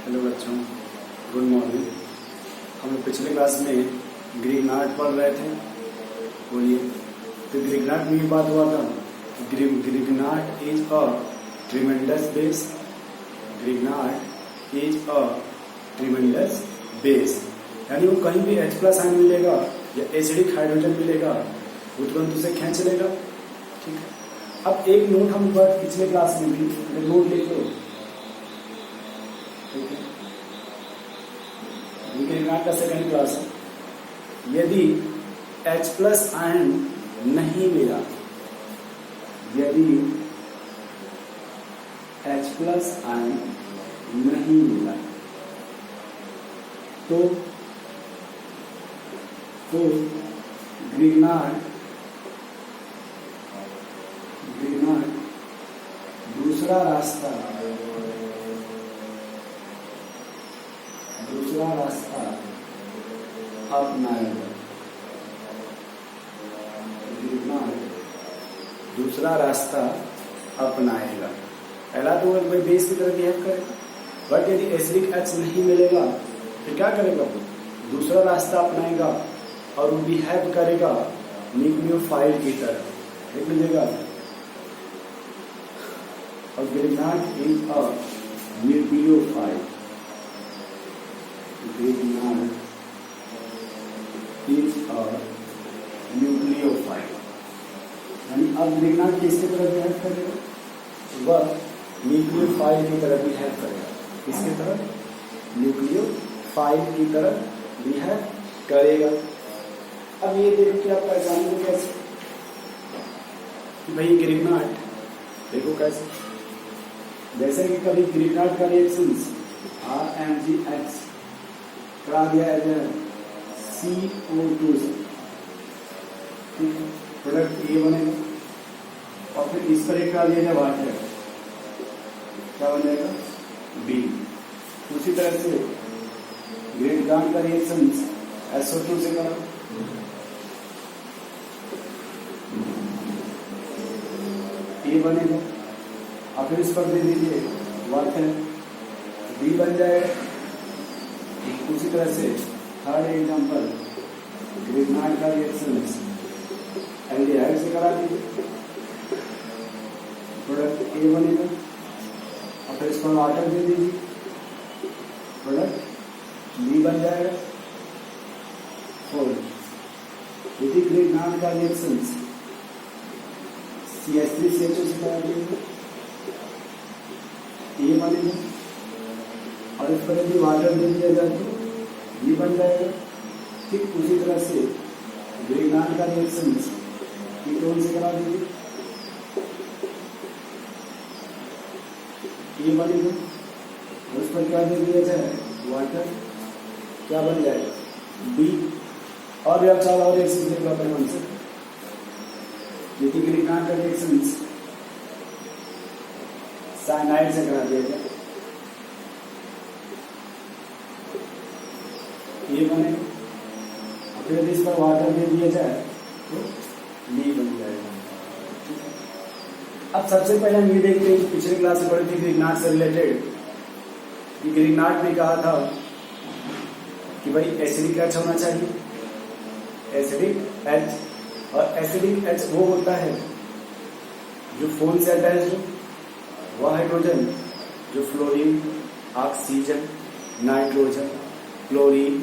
Hello बच्चों, good morning. हम लोग पिछले क्लास में ग्रिग्नार्ड पढ़ रहे थे। बोलिए, तो ग्रिग्नार्ड में ये बात हुआ था कि Grignard is a tremendous base. Grignard is a tremendous base, यानी वो कहीं भी H+ आयन मिलेगा या एसिडिक हाइड्रोजन मिलेगा वो तुरंत उसे खींच लेगा। ठीक है, अब एक नोट हम पिछले क्लास में भी नोट लिख लो। ग्रिग्नार्ड का सेकंड क्लास है। यदि H+ आयन नहीं मिला, यदि H+ आयन नहीं मिला तो ग्रिग्नार्ड दूसरा रास्ता अपनाएगा। ग्रिग्नार्ड दूसरा रास्ता अपनाएगा। पहला तो वह बेस की तरह बिहेव करेगा, बट यदि एसिडिक H नहीं मिलेगा फिर क्या करेगा? वो दूसरा रास्ता अपनाएगा और वो बिहेव करेगा न्यूक्लियोफाइल की तरह। देख लीजिएगा, और Grignard is a nucleophile. Grignard is a nucleophile, यानी अब ग्रिग्नार्ड किसकी तरह बिहेव करेगा? वह न्यूक्लियोफाइल की तरह बिहेव करेगा। किसकी तरह? न्यूक्लियोफाइल की तरह बिहेव करेगा। अब ये देखो कि आप पहचानेंगे कैसे कि भाई ग्रिग्नार्ड, देखो कैसे, जैसे कि कभी ग्रिग्नार्ड का रिएक्शंस RMgH करा दिया जाए CO2 से, ठीक है, प्रोडक्ट A बनेगा और फिर इस पर एक करा दिया जाए वाटर, क्या बनेगा? B। उसी तरह से ग्रिग्नार्ड का रिएक्शंस SO2 से करा, A बनेगा और फिर इस पर दे दीजिए वाटर, B बन जाएगा। उसी तरह से थर्ड एग्जांपल, ग्रिग्नार्ड का रिएक्शंस एल्डिहाइड से करा दीजिए, प्रोडक्ट A बनेगा और फिर इस पर वाटर दे दीजिए, प्रोडक्ट B बन जाएगा। फोर्थ, यदि ग्रिग्नार्ड का रिएक्शंस CH3CHO से करा दीजिए, A बनेगा और इस पर यदि वाटर दे दिया जाए तो B बन जाएगा। ठीक उसी तरह से ग्रिग्नार्ड का रिएक्शंस कीटोन से करा दीजिए, A बनेगा और इस पर क्या दे दिया जाए? वाटर, क्या बन जाएगा? B। और भी अच्छा और रिएक्शन देख लो अपने मन से। यदि ग्रिग्नार्ड का रिएक्शंस साइनाइड से करा दिया जाए, ये बनेगा और फिर यदि इस पर वाटर दे दिया जाए तो B बन जाएगा। अब सबसे पहले हम ये देखते हैं कि पिछले क्लास में पढ़ी थी ग्रिग्नार्ड से रिलेटेड कि ग्रिग्नार्ड ने कहा था कि भाई एसिडिक H होना चाहिए, एसिडिक H, और एसिडिक H वो होता है जो फोन से अटैच्ड हो, वह हाइड्रोजन जो fluorine, oxygen, nitrogen, chlorine,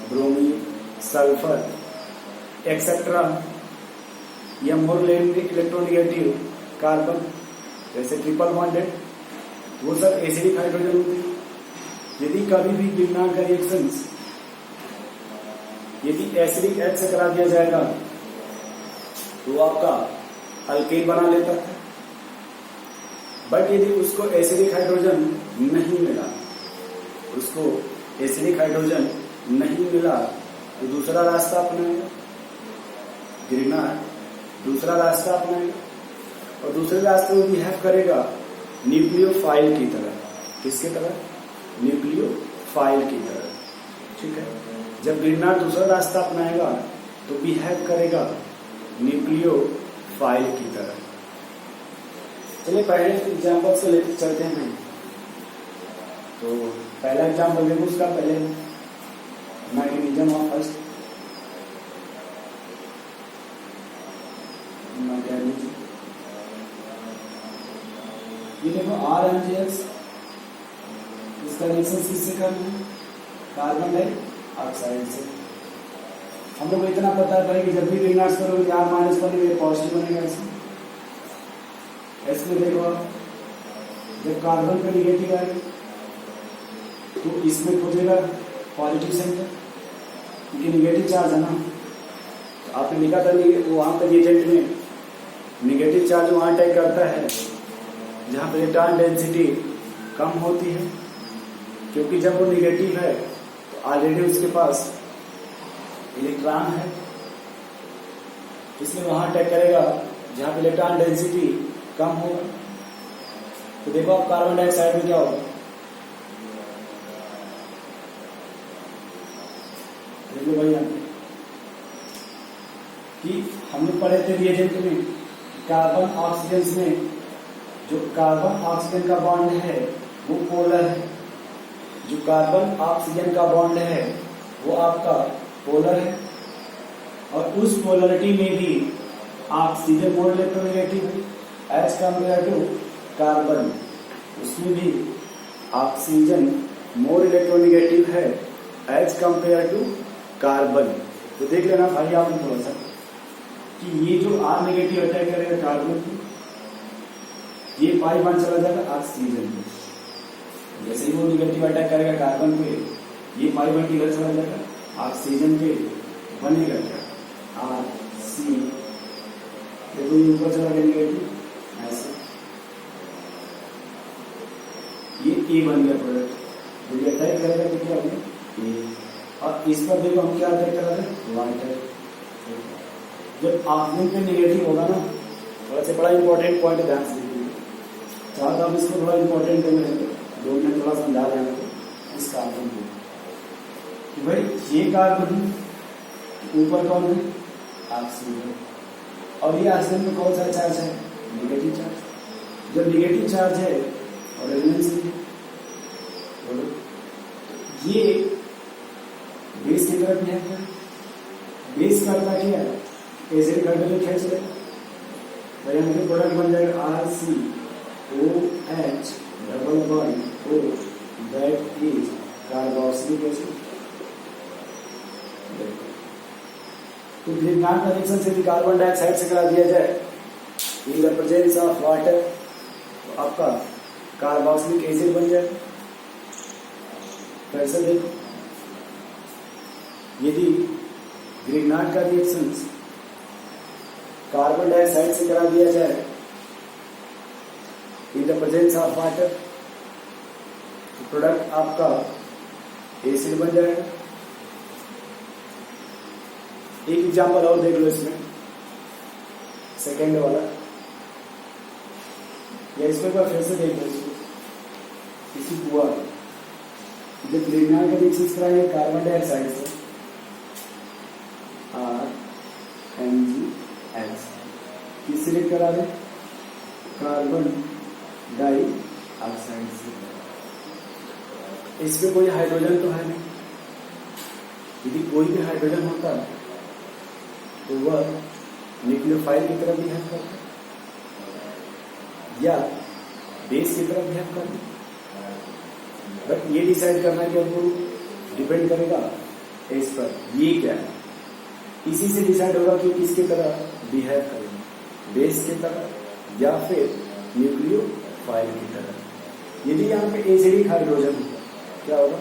bromine, sulphur etcetera या मोर इलेक्ट्रोनेगेटिव कार्बन जैसे ट्रिपल बॉन्डेड, वो सब एसिडिक हाइड्रोजन होते हैं। यदि कभी भी ग्रिग्नार्ड का रिएक्शंस यदि एसिडिक H से करा दिया जाएगा तो आपका अल्केन बना लेता है, बट यदि उसको एसिडिक हाइड्रोजन नहीं मिला, उसको एसिडिक हाइड्रोजन नहीं मिला तो दूसरा रास्ता अपनाएगा। ग्रिग्नार्ड दूसरा रास्ता अपनाएगा और दूसरे रास्ते में बिहेव करेगा न्यूक्लियोफाइल की तरह। किसकी तरह? न्यूक्लियोफाइल की तरह। ठीक है, जब ग्रिग्नार्ड दूसरा रास्ता अपनाएगा तो बिहेव करेगा न्यूक्लियोफाइल की तरह। चलिए पहले एग्जाम्पल से लेकर चलते हैं। तो पहला एग्जाम्पल देखो उसका, पहले मैग्नीशियम ऑफ फर्स्ट ये देखो RMgX, इसका रिएक्शन किससे करना है? कार्बन डाइऑक्साइड से। हम लोग को इतना पता है भाई कि जब भी रिंगार्स करोगे R माइनस बनेगा, पॉजिटिव बनेगा ऐसे। इसमें देखो आप, जब कार्बन का निगेटिव आएगा तो इसमें खोजेगा पॉजिटिव सेंटर, क्योंकि निगेटिव चार्ज है ना। तो आपने लिखा था वहां पर रिएजेंट में निगेटिव चार्ज वहां अटैक करता है जहां पर इलेक्ट्रॉन डेंसिटी कम होती है, क्योंकि जब वो निगेटिव है तो ऑलरेडी उसके पास इलेक्ट्रॉन है, इसलिए वहां अटैक करेगा जहां पर इलेक्ट्रॉन डेंसिटी कम होगा। तो देखो आप कार्बन डाइऑक्साइड में क्या होगा, देखो भाई कि हम लोग पढ़े थे रिएजेंट में कार्बन ऑक्सीजन में जो कार्बन ऑक्सीजन का बॉन्ड है वो पोलर है, जो कार्बन ऑक्सीजन का बॉन्ड है वो आपका पोलर है, और उस पोलरिटी में भी ऑक्सीजन मोर इलेक्ट्रोनेगेटिव है एज कंपेयर टू कार्बन, उसमें भी ऑक्सीजन मोर इलेक्ट्रोनेगेटिव है एज कंपेयर टू कार्बन। तो देख लेना भाई आपने थोड़ा सा कि ये जो R नेगेटिव अटैक करेगा कार्बन को, ये पाई बॉन्ड चला जाएगा ऑक्सीजन पे। जैसे ही वो निगेटिव अटैक करेगा कार्बन पे, ये पाई बॉन्ड किधर चला जाएगा ऑक्सीजन पे, बनेगा क्या R C, देखो ये ऊपर चला गया निगेटिव ऐसे, ये A बन गया प्रोडक्ट। ये अटैक करेगा तो क्या होगा A, और इस पर देखो हम क्या अटैक कर रहे हैं वाटर। जब ऑक्सीजन पे निगेटिव होगा ना, थोड़ा सा बड़ा इंपॉर्टेंट पॉइंट ध्यान से देखिए, चाहता हूँ इसको थोड़ा इंपॉर्टेंट करेंगे, 2 मिनट थोड़ा समझा रहे हैं इस कार्बन को कि भाई ये कार्बन ऊपर कौन है ऑक्सीजन, और ये ऑक्सीजन में कौन सा चार्ज है निगेटिव चार्ज। जब निगेटिव चार्ज है और रेजोनेंस ये बेस की तरफ बिहेव कर, बेस करता क्या है एसिड हाइड्रोजन खींच ले, तो यहाँ पे प्रोडक्ट बन जाएगा RCOH double bond O, that is carboxylic acid. तो ग्रीनहाउस का रिएक्शन से भी कार्बन डाइऑक्साइड से करा दिया जाए in the presence of water, तो आपका कार्बोक्सिलिक एसिड बन जाए। कैसे देखो, यदि ग्रीनहाउस का रिएक्शन कार्बन डाइऑक्साइड से करा दिया जाए in the presence of water, तो प्रोडक्ट आपका एसिड बन जाएगा। एक एग्जांपल और देख लो इसमें, सेकेंड वाला, या इसमें फिर से देख लो इसको, इसी हुआ जब ग्रीनहाउस का रिएक्शन कराएंगे कार्बन डाइऑक्साइड से RMgX, किससे करा रहे कार्बन डाइऑक्साइड से। इसमें कोई हाइड्रोजन तो है नहीं, यदि कोई भी हाइड्रोजन होता तो वह न्यूक्लियोफाइल की तरफ बिहेव करता या बेस की तरफ बिहेव करता, बट ये डिसाइड करना कि हमको डिपेंड करेगा इस पर ये क्या है, इसी से डिसाइड होगा कि किसकी तरह बिहेव करेगा, बेस की तरह या फिर न्यूक्लियोफाइल की तरह। यदि यहाँ पे एसिडिक हाइड्रोजन होगा क्या होगा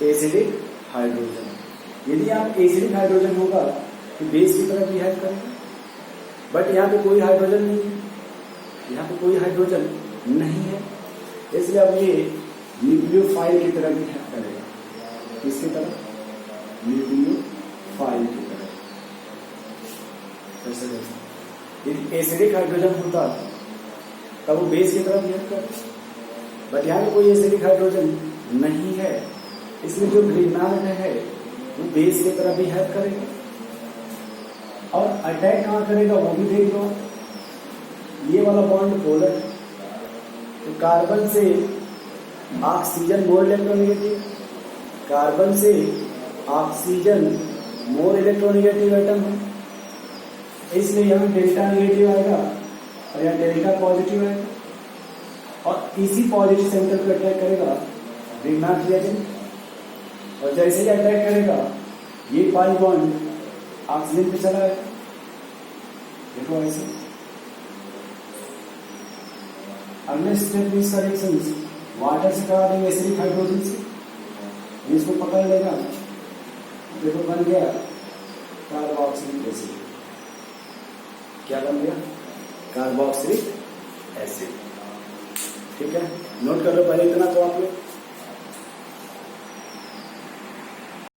एसिडिक हाइड्रोजन, यदि यहाँ पे एसिडिक हाइड्रोजन होगा तो बेस की तरह बिहेव करेगा, बट यहाँ पे कोई हाइड्रोजन नहीं है, यहाँ पे कोई हाइड्रोजन नहीं है, इसलिए अब ये न्यूक्लियोफाइल की तरह बिहेव करेगा, किसकी तरह न्यूक्लियोफाइल की तरह। यदि एसिडिक हाइड्रोजन होता तब वो बेस की तरफ बिहेव करता, बट यहाँ पे कोई एसिडिक हाइड्रोजन नहीं है, इसलिए जो ग्रीनहाउस है वो बेस की तरफ बिहेव करेगा, और अटैक कहाँ करेगा वो भी देख लो। ये वाला बॉन्ड पोलर, तो कार्बन से ऑक्सीजन मोर इलेक्ट्रोनेगेटिव, कार्बन से ऑक्सीजन मोर इलेक्ट्रोनेगेटिव एटम है, इसलिए यहाँ डेल्टा नेगेटिव आएगा और यहाँ डेल्टा पॉजिटिव आएगा, और इसी पॉजिटिव सेंटर को अटैक करेगा रिंगनाट रिएजेंट, और जैसे ही अटैक करेगा ये पाई बॉन्ड ऑक्सीजन पे चला जाएगा। देखो ऐसे अगले स्टेप में करेक्शन वाटर से करा देंगे एसिडिक हाइड्रोजन से, इसको पकड़ लेगा, देखो बन गया कार्बोक्सिलिक एसिड। क्या बन गया? Carboxylic acid. ठीक है, नोट कर लो पहले इतना तो आप लोग।